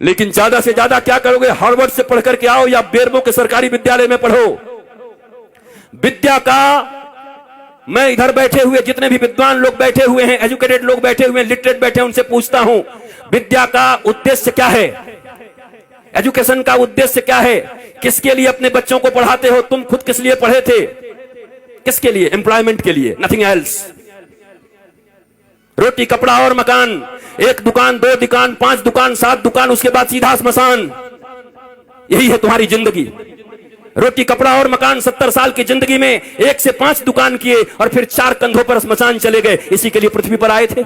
लेकिन ज्यादा से ज्यादा क्या करोगे? हार्वर्ड से पढ़ करके आओ या बेरमो के सरकारी विद्यालय में पढ़ो। विद्या का, मैं इधर बैठे हुए जितने भी विद्वान लोग बैठे हुए हैं, एजुकेटेड लोग बैठे हुए हैं, लिटरेट बैठे हैं, उनसे पूछता हूं विद्या का उद्देश्य क्या है? एजुकेशन का उद्देश्य क्या है? किसके लिए अपने बच्चों को पढ़ाते हो? तुम खुद किस लिए पढ़े थे? किसके लिए? एम्प्लॉयमेंट के लिए, नथिंग एल्स। रोटी कपड़ा और मकान, एक दुकान, दो दुकान, 5 दुकान, 7 दुकान, उसके बाद सीधा स्मशान। यही है तुम्हारी जिंदगी। रोटी कपड़ा और मकान, 70 साल की जिंदगी में 1 से 5 दुकान किए और फिर 4 कंधों पर स्मशान चले गए। इसी के लिए पृथ्वी पर आए थे।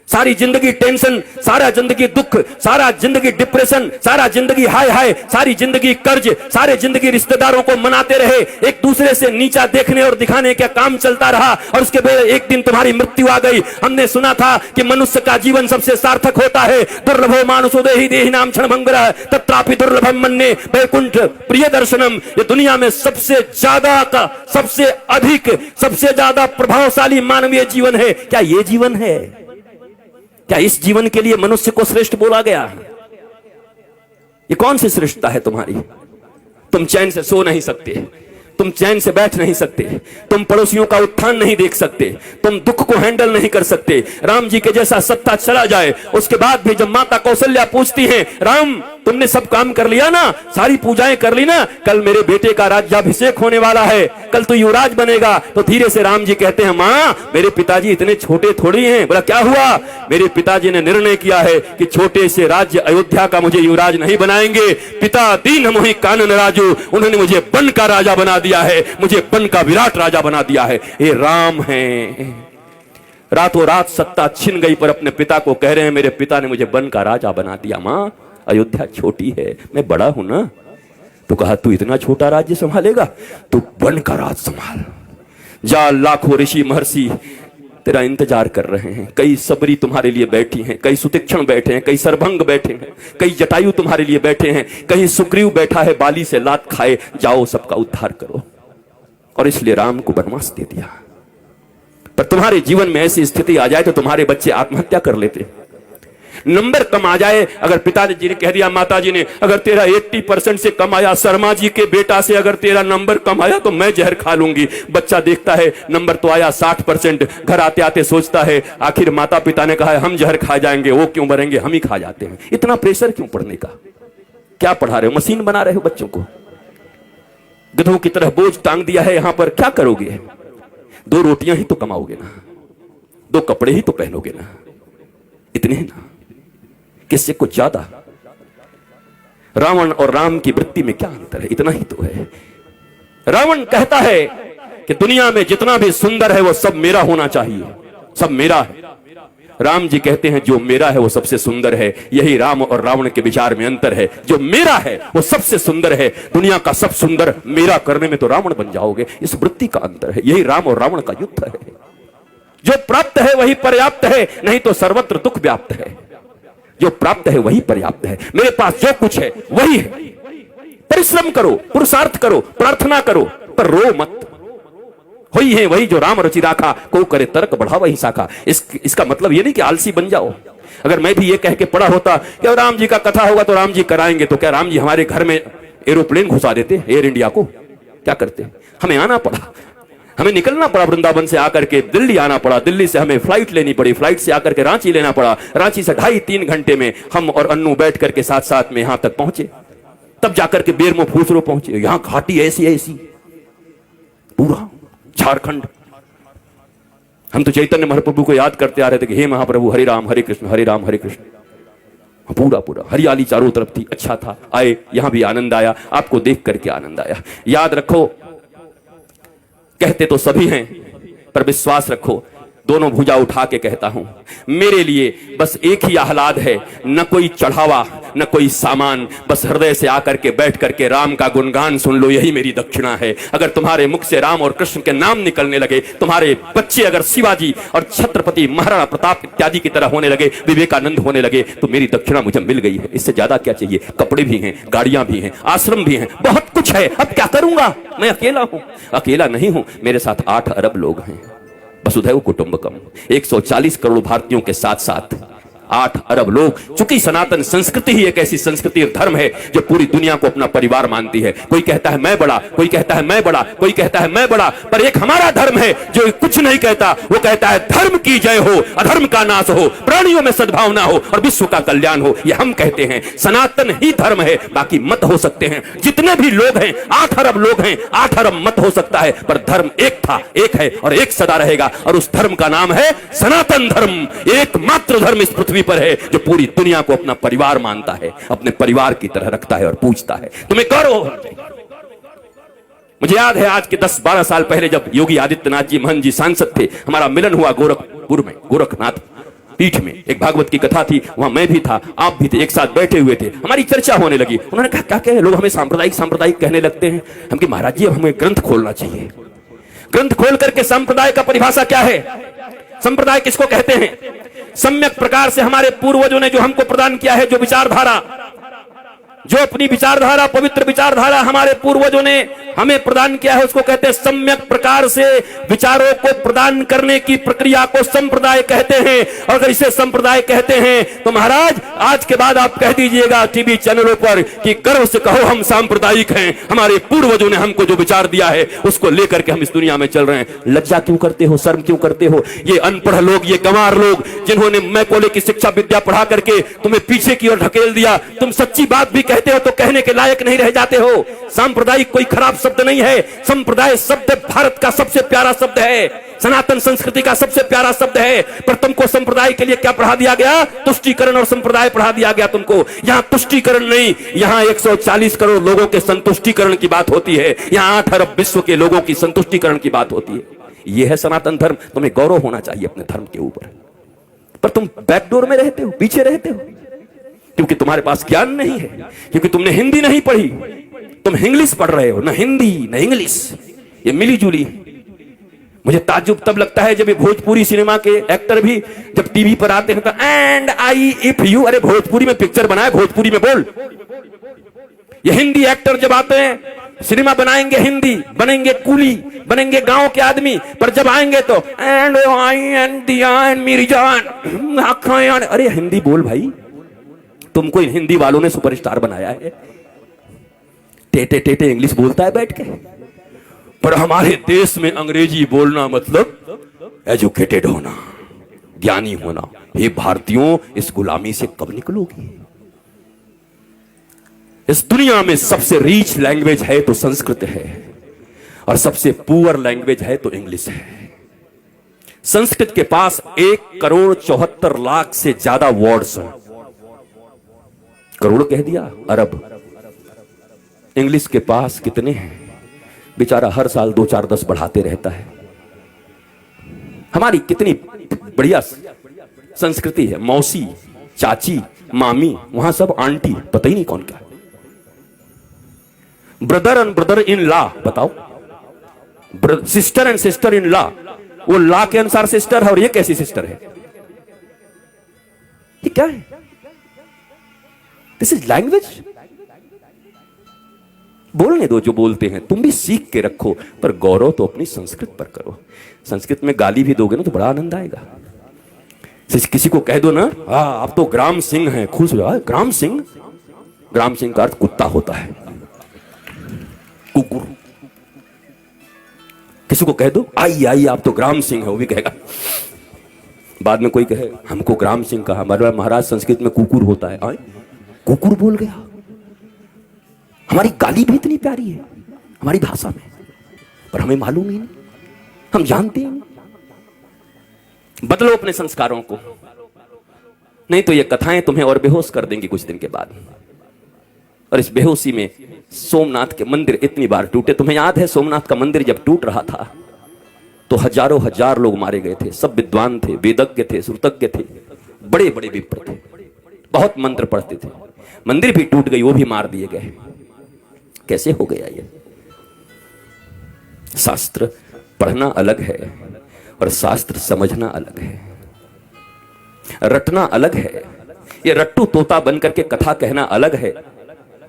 सारी जिंदगी टेंशन, सारा जिंदगी दुख, सारा जिंदगी डिप्रेशन, सारा जिंदगी हाय हाय, सारी जिंदगी कर्ज, सारे जिंदगी रिश्तेदारों को मनाते रहे, एक दूसरे से नीचा देखने और दिखाने का काम चलता रहा और उसके बाद एक दिन तुम्हारी मृत्यु आ गई। हमने सुना था कि मनुष्य का जीवन सबसे सार्थक होता है। दुर्लभो मानुषोदेहि देहिनाम क्षणभंगुरः तत्रापि दुर्लभम मन्ये वैकुंठ प्रिय दर्शनम। ये दुनिया में सबसे ज्यादा का, सबसे अधिक, सबसे ज्यादा प्रभावशाली मानवीय जीवन है। क्या ये जीवन है? क्या इस जीवन के लिए मनुष्य को श्रेष्ठ बोला गया? ये कौन सी श्रेष्ठता है तुम्हारी? तुम चैन से सो नहीं सकते, तुम चैन से बैठ नहीं सकते, तुम पड़ोसियों का उत्थान नहीं देख सकते, तुम दुख को हैंडल नहीं कर सकते। राम जी के जैसा सत्ता चला जाए, उसके बाद भी जब माता कौशल्या पूछती हैं, राम तुमने सब काम कर लिया ना, सारी पूजाएं कर ली ना, कल मेरे बेटे का राज्याभिषेक होने वाला है, कल तो युवराज बनेगा। तो धीरे से राम जी कहते हैं, माँ मेरे पिताजी इतने छोटे थोड़ी हैं। बोला क्या हुआ? मेरे पिताजी ने निर्णय किया है कि छोटे से राज्य अयोध्या का मुझे युवराज नहीं बनाएंगे। पिता दीन मोहि कानन राजू, उन्होंने मुझे बन का राजा बना दिया है, मुझे बन का विराट राजा बना दिया है। ये राम है। रातों रात सत्ता छिन गई पर अपने पिता को कह रहे हैं, मेरे पिता ने मुझे बन का राजा बना दिया। मां अयोध्या छोटी है, मैं बड़ा हूं ना। तो कहा तू इतना छोटा राज्य संभालेगा? तू बन का राज संभाल। जा, लाखों ऋषि महर्षि तेरा इंतजार कर रहे हैं। कई सबरी तुम्हारे लिए बैठी हैं, कई सुतीक्षण बैठे हैं, कई सरभंग बैठे हैं, कई जटायु तुम्हारे लिए बैठे हैं, कहीं सुग्रीव बैठा है बाली से लात खाए। जाओ सबका उद्धार करो। और इसलिए राम को वनवास दे दिया। पर तुम्हारे जीवन में ऐसी स्थिति आ जाए तो तुम्हारे बच्चे आत्महत्या कर लेते। नंबर कम आ जाए, अगर पिताजी ने कह दिया, माता जी ने, अगर तेरा 80% से कम आया, शर्मा जी के बेटा से अगर तेरा नंबर कम आया तो मैं जहर खा लूंगी। बच्चा देखता है नंबर तो आया 60%, घर आते आते सोचता है आखिर माता पिता ने कहा है हम जहर खा जाएंगे, वो क्यों मरेंगे, हम ही खा जाते हैं। इतना प्रेशर क्यों पढ़ने का? क्या पढ़ा रहे हो? मशीन बना रहे हो बच्चों को? गधों की तरह बोझ टांग दिया है यहां पर। क्या करोगे? 2 रोटियां ही तो कमाओगे ना, 2 कपड़े ही तो पहनोगे ना, इतने ही ना, किससे कुछ ज्यादा? रावण और राम की वृत्ति में क्या अंतर है? इतना ही तो है। रावण कहता है कि दुनिया में जितना भी सुंदर है वो सब मेरा होना चाहिए, सब मेरा है। राम जी कहते हैं जो मेरा है वो सबसे सुंदर है। यही राम और रावण के विचार में अंतर है। जो मेरा है वो सबसे सुंदर है। दुनिया का सब सुंदर मेरा करने में तो रावण बन जाओगे। इस वृत्ति का अंतर है। यही राम और रावण का युद्ध है। जो प्राप्त है वही पर्याप्त है, नहीं तो सर्वत्र दुख व्याप्त है। जो प्राप्त है वही पर्याप्त है। मेरे पास जो कुछ है वही है। परिश्रम करो, पुरुषार्थ करो, प्रार्थना करो, पर रो मत। वही है वही जो राम रचि राखा, को करे तर्क बढ़ा वही शाखा। इसका मतलब ये नहीं कि आलसी बन जाओ। अगर मैं भी ये कह के पढ़ा होता कि राम जी का कथा होगा तो राम जी कराएंगे, तो क्या राम जी हमारे घर में एरोप्लेन घुसा देते? एयर इंडिया को क्या करते? हमें आना पड़ा, हमें निकलना पड़ा वृंदावन से आकर के दिल्ली आना पड़ा। दिल्ली से हमें फ्लाइट लेनी पड़ी, फ्लाइट से आकर के रांची लेना पड़ा। रांची से 2.5-3 घंटे में हम और अन्नू बैठ करके साथ में यहां तक पहुंचे। तब जाकर के बेरमो फूसरो पहुंचे। यहां घाटी ऐसी ऐसी, पूरा झारखंड। हम तो चैतन्य महाप्रभु को याद करते आ रहे थे कि हे महाप्रभु हरे राम हरे कृष्ण हरे राम हरे कृष्ण। पूरा हरियाली चारों तरफ थी, अच्छा था। आए, यहां भी आनंद आया, आपको देख करके आनंद आया। याद रखो, कहते तो सभी हैं पर विश्वास रखो, दोनों भुजा उठा के कहता हूं, मेरे लिए बस एक ही आह्लाद है, न कोई चढ़ावा न कोई सामान, बस हृदय से आकर के बैठ करके राम का गुणगान सुन लो, यही मेरी दक्षिणा है। अगर तुम्हारे मुख से राम और कृष्ण के नाम निकलने लगे, तुम्हारे बच्चे अगर शिवाजी और छत्रपति महाराणा प्रताप इत्यादि की तरह होने लगे, विवेकानंद होने लगे, तो मेरी दक्षिणा मुझे मिल गई है। इससे ज्यादा क्या चाहिए? कपड़े भी हैं, गाड़ियां भी हैं, आश्रम भी हैं, बहुत कुछ है। अब क्या करूंगा? मैं अकेला हूं। अकेला नहीं हूं, मेरे साथ 8 अरब लोग हैं। वसुधैव कुटुंबकम, 140 करोड़ भारतीयों के साथ साथ 8 अरब लोग। चूंकि सनातन संस्कृति ही एक ऐसी संस्कृति और धर्म है जो पूरी दुनिया को अपना परिवार मानती है। कोई कहता है मैं बड़ा, कोई कहता है मैं बड़ा, कोई कहता है मैं बड़ा, पर एक हमारा धर्म है जो कुछ नहीं कहता। वो कहता है धर्म की जय हो, अधर्म का नाश हो, प्राणियों में सद्भावना हो और विश्व का कल्याण हो। ये हम कहते हैं, सनातन ही धर्म है। बाकी मत हो सकते हैं, जितने भी लोग हैं, 8 अरब लोग हैं, 8 अरब मत हो सकता है, पर धर्म एक था, एक है और एक सदा रहेगा। और उस धर्म का नाम है सनातन धर्म। एकमात्र धर्म इस पृथ्वी पर है जो पूरी दुनिया को अपना परिवार मानता है, अपने परिवार की तरह रखता है और पूजता है। तुम्हें गौरव। मुझे याद है आज के 10-12 साल पहले जब योगी आदित्यनाथ जी महंत जी सांसद थे, हमारा मिलन हुआ गोरखपुर में, गोरखनाथ पीठ में। एक भागवत की कथा थी, वहां मैं भी था, आप भी थे, एक साथ बैठे हुए थे। हमारी चर्चा होने लगी। उन्होंने कहा क्या कहे, लोग हमें सांप्रदायिक सांप्रदायिक कहने लगते हैं। हम कि महाराज जी अब हमें ग्रंथ खोलना चाहिए। ग्रंथ खोल करके संप्रदाय का परिभाषा क्या है, संप्रदाय किसको कहते हैं। सम्यक प्रकार से हमारे पूर्वजों ने जो हमको प्रदान किया है, जो विचारधारा, जो अपनी विचारधारा, पवित्र विचारधारा हमारे पूर्वजों ने हमें प्रदान किया है, उसको कहते हैं सम्यक प्रकार से विचारों को प्रदान करने की प्रक्रिया को संप्रदाय कहते हैं। और अगर इसे संप्रदाय कहते हैं तो महाराज आज के बाद आप कह दीजिएगा टीवी चैनलों पर कि गर्व से कहो हम सांप्रदायिक हैं, हमारे पूर्वजों ने हमको जो विचार दिया है उसको लेकर के हम इस दुनिया में चल रहे हैं। लज्जा क्यों करते हो, शर्म क्यों करते हो? ये अनपढ़ लोग, ये गंवार लोग जिन्होंने मैकोले की शिक्षा विद्या पढ़ा करके तुम्हें पीछे की ओर ढकेल दिया, तुम सच्ची बात भी कहते हो तो कहने के लायक नहीं रह जाते हो। सांप्रदायिक कोई खराब शब्द नहीं है, संप्रदाय शब्द भारत का सबसे प्यारा शब्द है, सनातन संस्कृति का सबसे प्यारा शब्द है। पर तुमको संप्रदाय के लिए क्या पढ़ा दिया गया? तुष्टीकरण और संप्रदाय पढ़ा दिया गया तुमको। यहां तुष्टीकरण नहीं, यहां 140 करोड़ लोगों के संतुष्टीकरण की बात होती है। यहां 8 अरब विश्व के लोगों की संतुष्टीकरण की बात होती है। यह है सनातन धर्म। तुम्हें गौरव होना चाहिए अपने धर्म के ऊपर, पर तुम बैकडोर में रहते हो, पीछे रहते हो, क्योंकि तुम्हारे पास ज्ञान नहीं है, क्योंकि तुमने हिंदी नहीं पढ़ी, तुम इंग्लिश पढ़ रहे हो। ना हिंदी ना इंग्लिश, ये मिली जुली। मुझे ताज्जुब तब लगता है जब ये भोजपुरी सिनेमा के एक्टर भी जब टीवी पर आते हैं तो एंड आई इफ यू, अरे भोजपुरी में पिक्चर बनाए, भोजपुरी में बोल। ये हिंदी एक्टर जब आते हैं, सिनेमा बनाएंगे हिंदी, बनेंगे कूली, बनेंगे गांव के आदमी, पर जब आएंगे तो एंड आई एंड दिया एंड मेरी जान आँखें, अरे हिंदी बोल भाई। तुमको इन हिंदी वालों ने सुपरस्टार बनाया है, टेटे टेटे इंग्लिश बोलता है बैठ के। पर हमारे देश में अंग्रेजी बोलना मतलब एजुकेटेड होना, ज्ञानी होना। ये भारतीयों, इस गुलामी से कब निकलोगी? इस दुनिया में सबसे रीच लैंग्वेज है तो संस्कृत है, और सबसे पुअर लैंग्वेज है तो इंग्लिश है। संस्कृत के पास 1,74,00,000 से ज्यादा वर्ड्स हैं। करोड़ कह दिया, अरब। इंग्लिश के पास कितने हैं? बेचारा हर साल 2-4-10 बढ़ाते रहता है। हमारी कितनी बढ़िया संस्कृति है, मौसी, चाची, मामी, वहां सब आंटी, पता ही नहीं कौन क्या। Brother and brother in law, बताओ, sister and sister in law, वो लॉ के अनुसार सिस्टर है और ये कैसी सिस्टर है? ये क्या है? This is language. बोलने दो जो बोलते हैं, तुम भी सीख के रखो, पर गौरव तो अपनी संस्कृत पर करो। संस्कृत में गाली भी दोगे ना तो बड़ा आनंद आएगा। किसी को कह दो ना, आप तो ग्राम सिंह हैं, खुश हो जाए। ग्राम सिंह, ग्राम सिंह का अर्थ कुत्ता होता है, कुकुर। किसी को कह दो आई आई आप तो ग्राम सिंह है, वो भी कहेगा। बाद में कोई कहे हमको ग्राम सिंह कहा, महाराज संस्कृत में कुकुर होता है। कुकुर बोल गया। हमारी गाली भी इतनी प्यारी है हमारी भाषा में, पर हमें मालूम ही नहीं, हम जानते हैं। बदलो अपने संस्कारों को, नहीं तो ये कथाएं तुम्हें और बेहोश कर देंगी कुछ दिन के बाद। और इस बेहोशी में सोमनाथ के मंदिर इतनी बार टूटे। तुम्हें याद है सोमनाथ का मंदिर जब टूट रहा था तो हजारों हजार लोग मारे गए थे। सब विद्वान थे, वेदज्ञ थे, श्रुतज्ञ थे, बड़े बड़े विप्र थे, बहुत मंत्र पढ़ते थे। मंदिर भी टूट गई, वो भी मार दिए गए। कैसे हो गया ये? शास्त्र पढ़ना अलग है और शास्त्र समझना अलग है, रटना अलग है। ये रट्टू तोता बनकर के कथा कहना अलग है,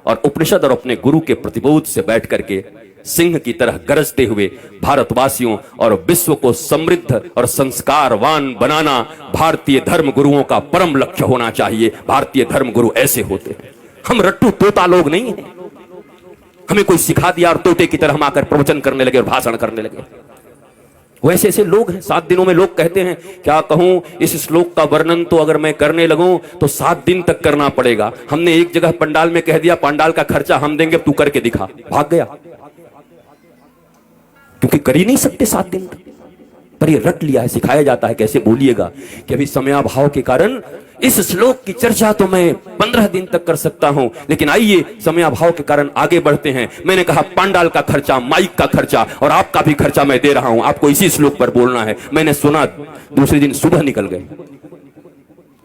और उपनिषद और अपने गुरु के प्रतिबोध से बैठ करके सिंह की तरह गरजते हुए भारतवासियों और विश्व को समृद्ध और संस्कारवान बनाना भारतीय धर्म गुरुओं का परम लक्ष्य होना चाहिए। भारतीय धर्म गुरु ऐसे होते हैं। हम रट्टू तोता लोग नहीं हैं। हमें कोई सिखा दिया और तोते की तरह हम आकर प्रवचन करने लगे और भाषण करने लगे। वैसे ऐसे लोग हैं। 7 दिनों में लोग कहते हैं, क्या कहूं, इस श्लोक का वर्णन तो अगर मैं करने लगूं तो 7 दिन तक करना पड़ेगा। हमने एक जगह पंडाल में कह दिया, पंडाल का खर्चा हम देंगे, तू करके दिखा। भाग गया, क्योंकि कर ही नहीं सकते 7 दिन तक। पर ये रट लिया है, सिखाया जाता है कैसे बोलिएगा कि अभी समयाभाव के कारण इस श्लोक की चर्चा तो मैं 15 दिन तक कर सकता हूं, लेकिन आइए समयाभाव के कारण आगे बढ़ते हैं। मैंने कहा पंडाल का खर्चा, माइक का खर्चा और आपका भी खर्चा मैं दे रहा हूं, आपको इसी श्लोक पर बोलना है। मैंने सुना, दूसरे दिन सुबह निकल गए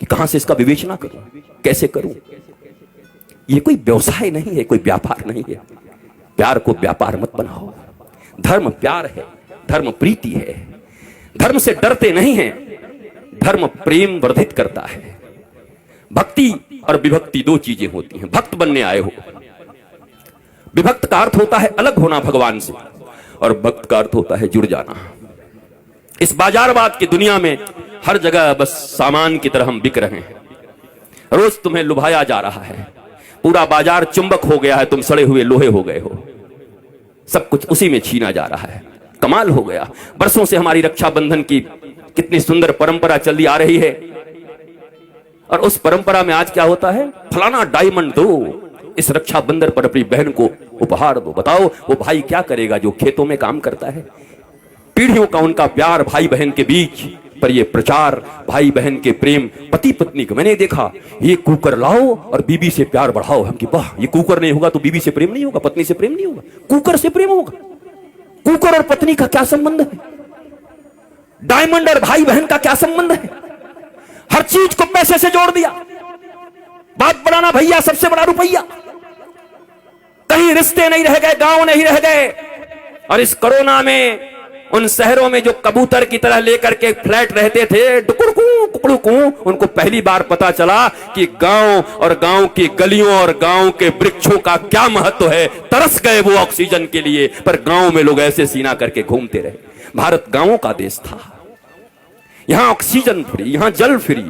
कि कहां से इसका विवेचना करूं, कैसे करूं। ये कोई व्यवसाय नहीं है, कोई व्यापार नहीं है। प्यार को व्यापार मत बनाओ। धर्म प्यार है, धर्म प्रीति है। धर्म से डरते नहीं हैं, धर्म प्रेम वर्धित करता है। भक्ति और विभक्ति 2 चीजें होती हैं। भक्त बनने आए हो, विभक्त का अर्थ होता है अलग होना भगवान से, और भक्त का अर्थ होता है जुड़ जाना। इस बाजारवाद की दुनिया में हर जगह बस सामान की तरह हम बिक रहे हैं। रोज तुम्हें लुभाया जा रहा है, पूरा बाजार चुंबक हो गया है, तुम सड़े हुए लोहे हो गए हो। सब कुछ उसी में छीना जा रहा है। कमाल हो गया। बरसों से हमारी रक्षाबंधन की कितनी सुंदर परंपरा चली आ रही है, और उस परंपरा में आज क्या होता है, फलाना डायमंड दो, इस रक्षाबंधन पर अपनी बहन को उपहार दो। बताओ वो भाई क्या करेगा जो खेतों में काम करता है। पीढ़ियों का उनका प्यार भाई बहन के बीच, पर ये प्रचार भाई बहन के प्रेम, पति पत्नी का। मैंने देखा, ये कुकर लाओ और बीबी से प्यार बढ़ाओ। हम कि वाह, ये कुकर नहीं होगा तो बीबी से प्रेम नहीं होगा, पत्नी से प्रेम नहीं होगा, कुकर से प्रेम होगा। कुकर और पत्नी का क्या संबंध है? डायमंड और भाई बहन का क्या संबंध है? हर चीज को पैसे से जोड़ दिया। बात बढ़ाना भैया, सबसे बड़ा रुपया। कहीं रिश्ते नहीं रह गए, गांव नहीं रह गए। और इस कोरोना में उन शहरों में जो कबूतर की तरह लेकर के फ्लैट रहते थे, डुकुड़कू कुकड़ुकू, उनको पहली बार पता चला कि गांव और गांव की गलियों और गांव के वृक्षों का क्या महत्व है। तरस गए वो ऑक्सीजन के लिए, पर गांव में लोग ऐसे सीना करके घूमते रहे। भारत गांवों का देश था। यहां ऑक्सीजन फ्री, यहां जल फ्री,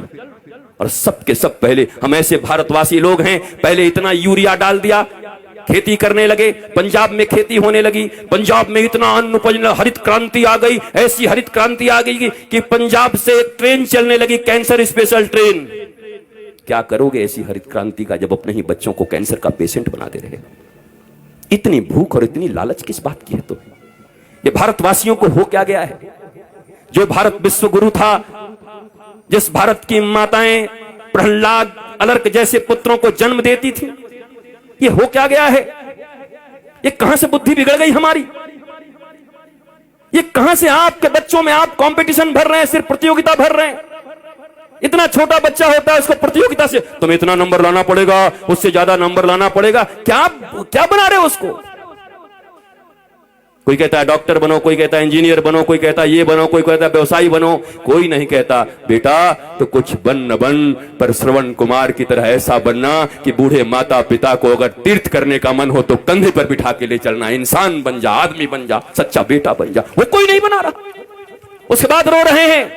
और सबके सब पहले हम ऐसे भारतवासी लोग हैं, पहले इतना यूरिया डाल दिया, खेती करने लगे। पंजाब में खेती होने लगी, पंजाब में इतना अन्न उपज, हरित क्रांति आ गई। ऐसी हरित क्रांति आ गई कि पंजाब से एक ट्रेन चलने लगी, कैंसर स्पेशल ट्रेन। क्या करोगे ऐसी हरित क्रांति का, जब अपने ही बच्चों को कैंसर का पेशेंट बनाते रहे। इतनी भूख और इतनी लालच किस बात की है? तो ये भारतवासियों को हो क्या गया है? जो भारत विश्व गुरु था, जिस भारत की माताएं प्रहलाद, अलर्क जैसे पुत्रों को जन्म देती थी, ये हो क्या गया है? ये कहां से बुद्धि बिगड़ गई हमारी? ये कहां से आपके बच्चों में आप कंपटीशन भर रहे हैं, सिर्फ प्रतियोगिता भर रहे हैं। इतना छोटा बच्चा होता है, उसको प्रतियोगिता से तुम्हें इतना नंबर लाना पड़ेगा, उससे ज्यादा नंबर लाना पड़ेगा। क्या क्या बना रहे हो उसको? कोई कहता है डॉक्टर बनो, कोई कहता है इंजीनियर बनो, कोई कहता है ये बनो, कोई कहता है व्यवसायी बनो। कोई नहीं कहता बेटा तो कुछ बन न बन, पर श्रवण कुमार की तरह ऐसा बनना कि बूढ़े माता पिता को अगर तीर्थ करने का मन हो तो कंधे पर बिठा के ले चलना। इंसान बन जा, आदमी बन जा, सच्चा बेटा बन जा। वो कोई नहीं बना रहा। उसके बाद रो रहे हैं,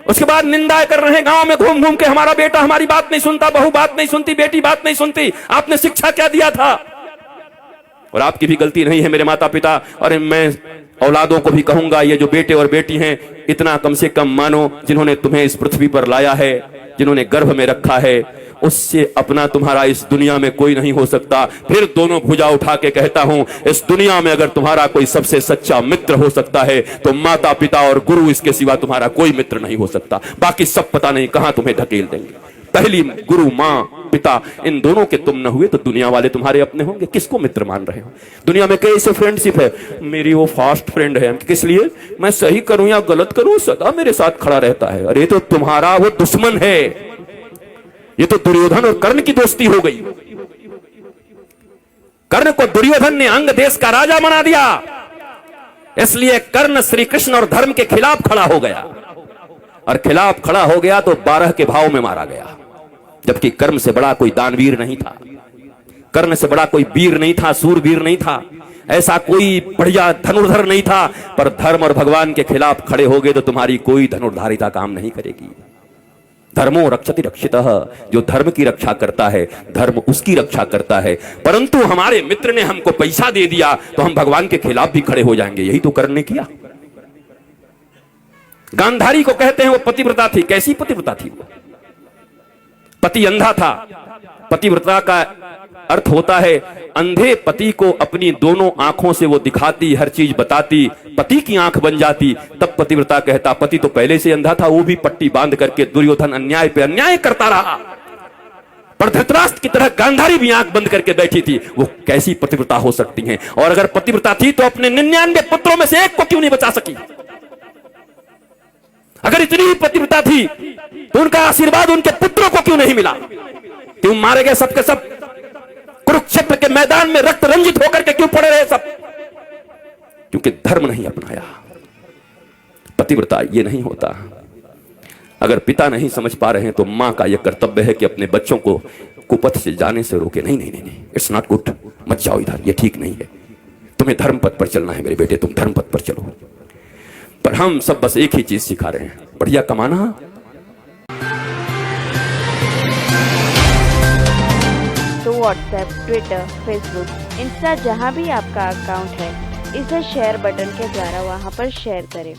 उसके बाद निंदा कर रहे हैं गांव में घूम घूम के, हमारा बेटा हमारी बात नहीं सुनता, बहू बात नहीं सुनती, बेटी बात नहीं सुनती। आपने शिक्षा क्या दिया था? और आपकी भी गलती नहीं है मेरे माता पिता, और मैं औलादों को भी कहूंगा, ये जो बेटे और बेटी हैं, इतना कम से कम मानो, जिन्होंने तुम्हें इस पृथ्वी पर लाया है, जिन्होंने गर्भ में रखा है, उससे अपना तुम्हारा इस दुनिया में कोई नहीं हो सकता। फिर दोनों भुजा उठा के कहता हूं, इस दुनिया में अगर तुम्हारा कोई सबसे सच्चा मित्र हो सकता है तो माता पिता और गुरु, इसके सिवा तुम्हारा कोई मित्र नहीं हो सकता। बाकी सब पता नहीं कहां तुम्हें धकेल देंगे। पहली गुरु, मां, पिता, इन दोनों के तुम न हुए तो दुनिया वाले तुम्हारे अपने होंगे। किसको मित्र मान रहे हो? दुनिया में कई ऐसे फ्रेंडशिप है, मेरी वो फास्ट फ्रेंड है, किस लिए? मैं सही करूं या गलत करूं सदा मेरे साथ खड़ा रहता है। अरे तो तुम्हारा वो दुश्मन है। ये तो दुर्योधन और कर्ण की दोस्ती हो गई। कर्ण को दुर्योधन ने अंग देश का राजा बना दिया, इसलिए कर्ण श्री कृष्ण और धर्म के खिलाफ खड़ा हो गया, और खिलाफ खड़ा हो गया तो 12 के भाव में मारा गया। जबकि कर्ण से बड़ा कोई दानवीर नहीं था, कर्ण से बड़ा कोई वीर नहीं था, सूरवीर नहीं था। ऐसा कोई बढ़िया धनुर्धर नहीं था, पर धर्म और भगवान के खिलाफ खड़े हो गए तो तुम्हारी कोई धनुर्धारिता काम नहीं करेगी। धर्मो रक्षति रक्षितः, जो धर्म की रक्षा करता है धर्म उसकी रक्षा करता है। परंतु हमारे मित्र ने हमको पैसा दे दिया तो हम भगवान के खिलाफ भी खड़े हो जाएंगे, यही तो कर्ण ने किया। गांधारी को कहते हैं वो पतिव्रता थी। कैसी पतिव्रता थी वो? पति अंधा था। पतिव्रता का अर्थ होता है अंधे पति को अपनी दोनों आंखों से वो दिखाती, हर चीज बताती, पति की आंख बन जाती, तब पतिव्रता कहता। पति तो पहले से अंधा था, वो भी पट्टी बांध करके दुर्योधन अन्याय पे अन्याय करता रहा, पर धृतराष्ट्र की तरह गांधारी भी आंख बंद करके बैठी थी। वो कैसी पतिव्रता हो सकती हैं? और अगर पतिव्रता थी तो अपने 99 पुत्रों में से एक को क्यों नहीं बचा सकी? अगर इतनी ही पतिव्रता थी तो उनका आशीर्वाद उनके पुत्रों को क्यों नहीं मिला? क्यों मारे गए सबके सब? कुरुक्षेत्र के मैदान में रक्त रंजित होकर के क्यों पड़े रहे सब? क्योंकि धर्म नहीं अपनाया। पतिव्रता ये नहीं होता। अगर पिता नहीं समझ पा रहे हैं तो मां का यह कर्तव्य है कि अपने बच्चों को कुपथ से जाने से रोके। नहीं नहीं नहीं, इट्स नॉट गुड, मत जाओ इधर, ये ठीक नहीं है, तुम्हें धर्म पथ पर चलना है मेरे बेटे, तुम धर्म पथ पर चलो। पर हम सब बस एक ही चीज सिखा रहे हैं, बढ़िया कमाना। तो व्हाट्सएप, ट्विटर, फेसबुक, इंस्टा जहाँ भी आपका अकाउंट है, इसे शेयर बटन के द्वारा वहाँ पर शेयर करें